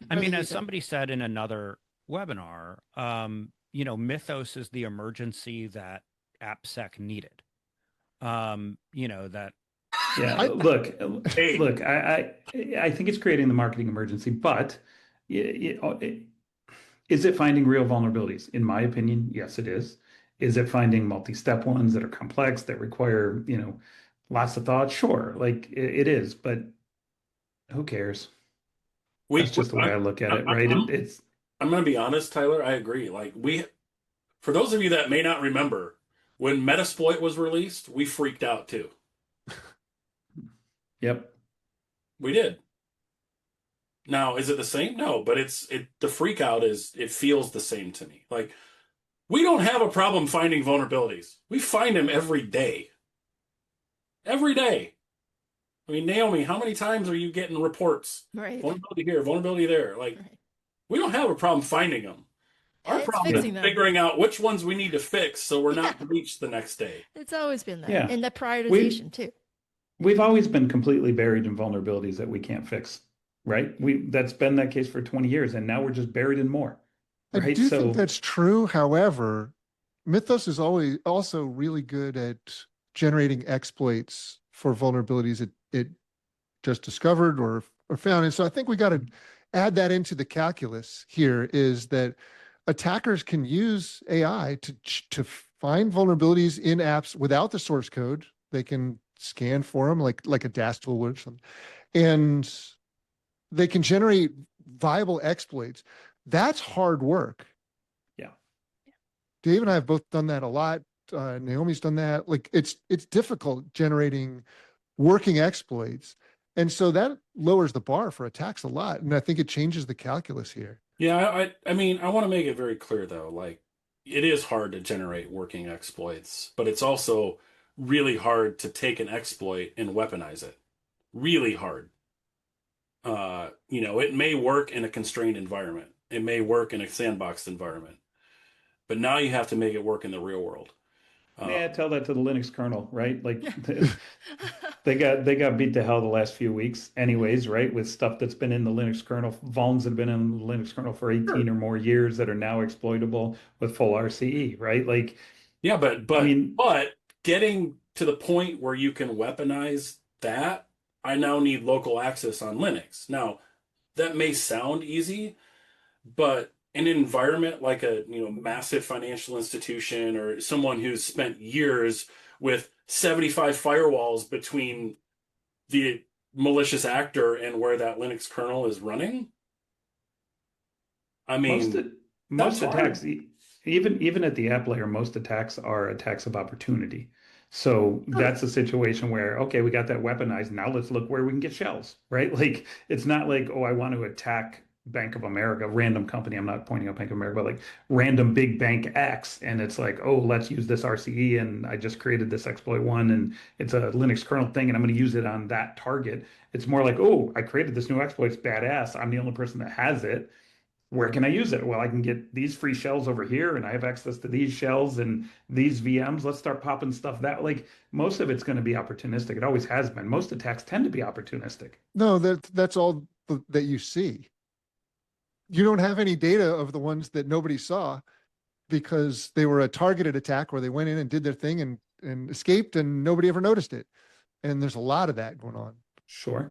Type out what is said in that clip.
I for the mean, as user. somebody said in another webinar, Mythos is the emergency that AppSec needed. That Yeah, I, look, Hey, I think it's creating the marketing emergency, but is it finding real vulnerabilities? In my opinion, yes, it is. Is it finding multi-step ones that are complex that require, lots of thought? Sure, like it is, but who cares? That's we just the way I look at it, right? I'm It's I'm gonna be honest, Tyler. I agree. Like for those of you that may not remember, when Metasploit was released, we freaked out too. yep. We did. Now, is it the same? No, but the freak out it feels the same to me. Like we don't have a problem finding vulnerabilities. We find them every day. Every day. I mean, Naomi, how many times are you getting reports? Right. Vulnerability here, vulnerability there. Like Right. we don't have a problem finding them. Our It's problem is fixing them. figuring out which ones we need to fix so we're not breached the next day. It's always been that. Yeah. And the We prioritization too. we've always been completely buried in vulnerabilities that we can't fix, right? That's been that case for 20 years, and now we're just buried in more, I right? do think So that's true. However, Mythos is always also really good at generating exploits for vulnerabilities it just discovered or found. And so I think we got to add that into the calculus here is that attackers can use AI to find vulnerabilities in apps without the source code. They can scan for them like a DAS tool would or something. And they can generate viable exploits. That's hard work. yeah. Dave and I have both done that a lot. Naomi's done that. Like it's difficult generating working exploits. And so that lowers the bar for attacks a lot. And I think it changes the calculus here. Yeah, I mean, I want to make it very clear though, like it is hard to generate working exploits, but it's also really hard to take an exploit and weaponize it. Really hard. It may work in a constrained environment. It may work in a sandboxed environment, but now you have to make it work in the real world. Uh, Yeah, tell that to the Linux kernel, right? Like they got beat to hell the last few weeks anyways, right? With stuff that's been in the Linux kernel, vulns that have been in the Linux kernel for 18 sure. or more years that are now exploitable with full RCE, right? Like, Yeah, but I but mean, but getting to the point where you can weaponize that, I now need local access on Linux. Now, that may sound easy, but in an environment like a massive financial institution or someone who's spent years with 75 firewalls between the malicious actor and where that Linux kernel is running, I most mean, that's most hard. attacks, even at the app layer, most attacks are attacks of opportunity. So Sure. that's a situation where, okay, we got that weaponized. Now let's look where we can get shells, right? Like it's not like, oh, I want to attack Bank of America, random company. I'm not pointing out Bank of America, but like random big bank X. And it's like, oh, let's use this RCE. And I just created this exploit one and it's a Linux kernel thing and I'm going to use it on that target. It's more like, oh, I created this new exploit. It's badass. I'm the only person that has it. Where can I use it? Well, I can get these free shells over here, and I have access to these shells and these VMs. Let's start popping stuff that like most of it's going to be opportunistic. It always has been. Most attacks tend to be opportunistic. No, that's all that you see. You don't have any data of the ones that nobody saw because they were a targeted attack where they went in and did their thing and escaped and nobody ever noticed it. And there's a lot of that going on. Sure.